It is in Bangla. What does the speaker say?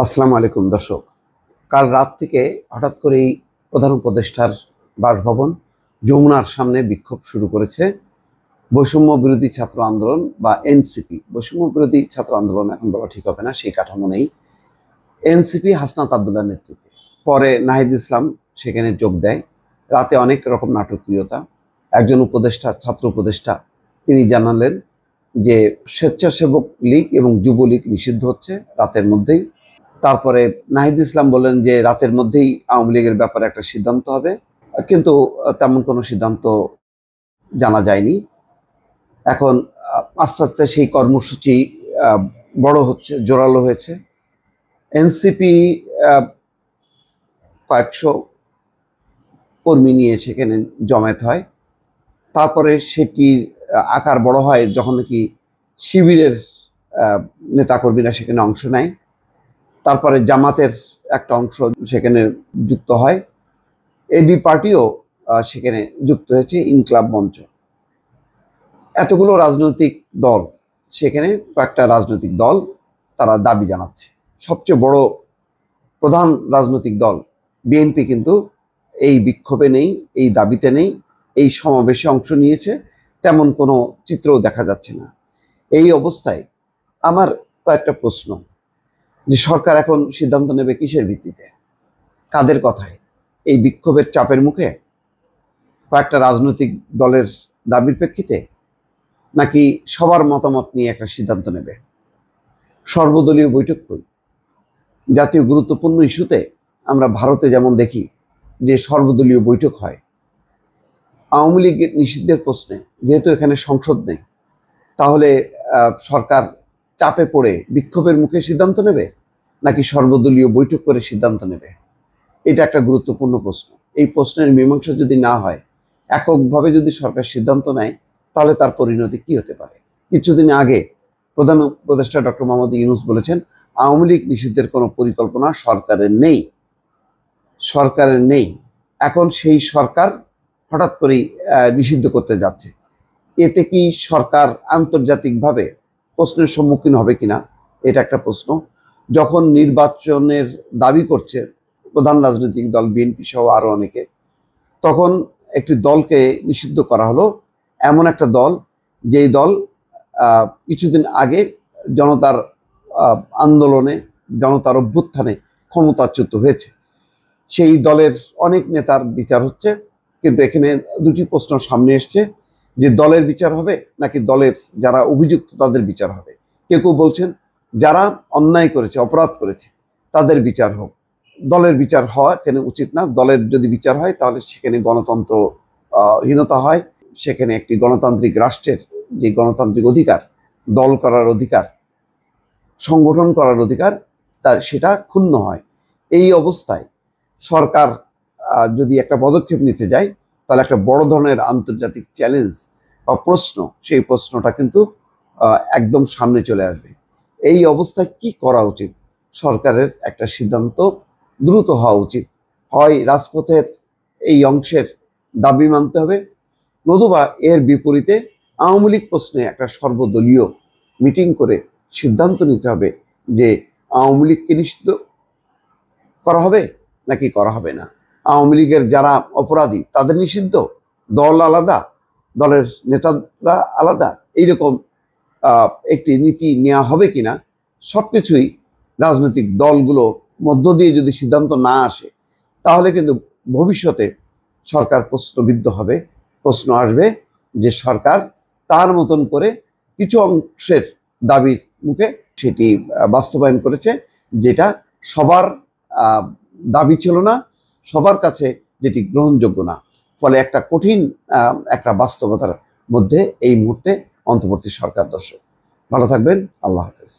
আসসালামু আলাইকুম দর্শক। কাল রাত থেকে হঠাৎ করেই প্রধান উপদেষ্টার বাসভবন যমুনার সামনে বিক্ষোভ শুরু করেছে বৈষম্য বিরোধী ছাত্র আন্দোলন বা এনসিপি। বৈষম্য বিরোধী ছাত্র আন্দোলন এখন বলা ঠিক হবে না, সেই কাঠামো নেই। এনসিপি হাসনাত আবদুল্লাহর নেতৃত্বে, পরে নাহিদ ইসলাম সেখানে যোগ দেয়। রাতে অনেক রকম নাটকীয়তা। একজন উপদেষ্টা, ছাত্র উপদেষ্টা, তিনি জানালেন যে স্বেচ্ছাসেবক লীগ এবং যুবলীগ নিষিদ্ধ হচ্ছে রাতের মধ্যেই। তারপরে নাহিদ ইসলাম বললেন যে রাতের মধ্যেই আওয়ামী লীগের ব্যাপারে একটা সিদ্ধান্ত হবে, কিন্তু তেমন কোনো সিদ্ধান্ত জানা যায়নি। এখন আস্তে আস্তে সেই কর্মসূচি বড় হচ্ছে, জোরালো হয়েছে। এনসিপি কয়েকশো কর্মী নিয়ে সেখানে জমায়েত হয়। তারপরে সেটির আকার বড় হয় যখন নাকি শিবিরের নেতাকর্মীরা সেখানে অংশ নেয়। তারপরে জামাতের একটা অংশ সেখানে যুক্ত হয়, এবি পার্টিও সেখানে যুক্ত হয়েছে, ইনকলাব মঞ্চ। এতগুলো রাজনৈতিক দল সেখানে, কয়েকটা রাজনৈতিক দল তারা দাবি জানাচ্ছে। সবচেয়ে বড় প্রধান রাজনৈতিক দল বিএনপি কিন্তু এই বিক্ষোভে নেই, এই দাবিতে নেই, এই সমাবেশে অংশ নিয়েছে তেমন কোনো চিত্রও দেখা যাচ্ছে না। এই অবস্থায় আমার কয়েকটা প্রশ্ন, যে সরকার এখন সিদ্ধান্ত নেবে কিসের ভিত্তিতে, কাদের কথায়? এই বিক্ষোভের চাপের মুখে, কয়েকটা রাজনৈতিক দলের দাবির প্রেক্ষিতে, নাকি সবার মতামত নিয়ে একটা সিদ্ধান্ত নেবে? সর্বদলীয় বৈঠক কই? জাতীয় গুরুত্বপূর্ণ ইস্যুতে আমরা ভারতে যেমন দেখি যে সর্বদলীয় বৈঠক হয়। আওয়ামী লীগের নিষিদ্ধের প্রশ্নে যেহেতু এখানে সংসদ নেই, তাহলে সরকার চাপে পড়ে বিক্ষোভের মুখে সিদ্ধান্ত নেবে, নাকি সর্বদলীয় বৈঠক করে সিদ্ধান্ত নেবে? এটা একটা গুরুত্বপূর্ণ প্রশ্ন। এই প্রশ্নের মীমাংসা যদি না হয়, এককভাবে যদি সরকার সিদ্ধান্ত নেয়, তাহলে তার পরিণতি কি হতে পারে? কিছুদিন আগে প্রধান উপদেষ্টা ডক্টর মোহাম্মদ ইউনূস বলেছেন, আওয়ামী লীগ নিষিদ্ধের কোনো পরিকল্পনা সরকারের নেই। এখন সেই সরকার হঠাৎ করেই নিষিদ্ধ করতে যাচ্ছে। এতে কি সরকার আন্তর্জাতিকভাবে প্রশ্নের সম্মুখীন হবে কিনা, এটা একটা প্রশ্ন। যখন নির্বাচনের দাবি করছে প্রধান রাজনৈতিক দল বিএনপি সহ আরো অনেকে, তখন একটি দলকে নিষিদ্ধ করা হলো, এমন একটা দল যেই দল কিছুদিন আগে জনতার আন্দোলনে, জনতার অভ্যুত্থানে ক্ষমতাচ্যুত হয়েছে। সেই দলের অনেক নেতার বিচার হচ্ছে, কিন্তু এখানে দুটি প্রশ্ন সামনে এসছে, যে দলের বিচার হবে নাকি দলের যারা অভিযুক্ত তাদের বিচার হবে। কেউ কেউ বলছেন যারা অন্যায় করেছে, অপরাধ করেছে, তাদের বিচার হোক, দলের বিচার হওয়া কেন উচিত না। দলের যদি বিচার হয় তাহলে সেখানে গণতন্ত্রহীনতা হয়, সেখানে একটি গণতান্ত্রিক রাষ্ট্রের যে গণতান্ত্রিক অধিকার, দল করার অধিকার, সংগঠন করার অধিকার, তার সেটা ক্ষুণ্ণ হয়। এই অবস্থায় সরকার যদি একটা পদক্ষেপ নিতে যায়, তাহলে একটা বড় ধরনের আন্তর্জাতিক চ্যালেঞ্জ বা প্রশ্ন, সেই প্রশ্নটা কিন্তু একদম সামনে চলে আসবে। এই অবস্থায় কি করা উচিত? সরকারের একটা সিদ্ধান্ত দ্রুত হওয়া উচিত। হয় রাজপথের এই অংশের দাবি মানতে হবে, নতুবা এর বিপরীতে আওয়ামী লীগ প্রশ্নে একটা সর্বদলীয় মিটিং করে সিদ্ধান্ত নিতে হবে যে আওয়ামী লীগকে নিষিদ্ধ করা হবে নাকি করা হবে না। আওয়ামী লীগের যারা অপরাধী তাদের নিষিদ্ধ, দল আলাদা, দলের নেতারা আলাদা, এইরকম একটি নীতি নেওয়া হবে কিনা। সবকিছুই রাজনৈতিক দলগুলো মধ্য দিয়ে যদি সিদ্ধান্ত না আসে, তাহলে কিন্তু ভবিষ্যতে সরকার প্রশ্নবিদ্ধ হবে। প্রশ্ন আসবে যে সরকার তার মতন করে কিছু অংশের দাবির মুখে সেটি বাস্তবায়ন করেছে, যেটা সবার দাবি ছিল না, সবার কাছে যেটি গ্রহণযোগ্য না। ফলে একটা কঠিন একটা বাস্তবতার মধ্যে এই মুহূর্তে অন্তর্বর্তী সরকার। দর্শক ভালো থাকবেন, আল্লাহ হাফেজ।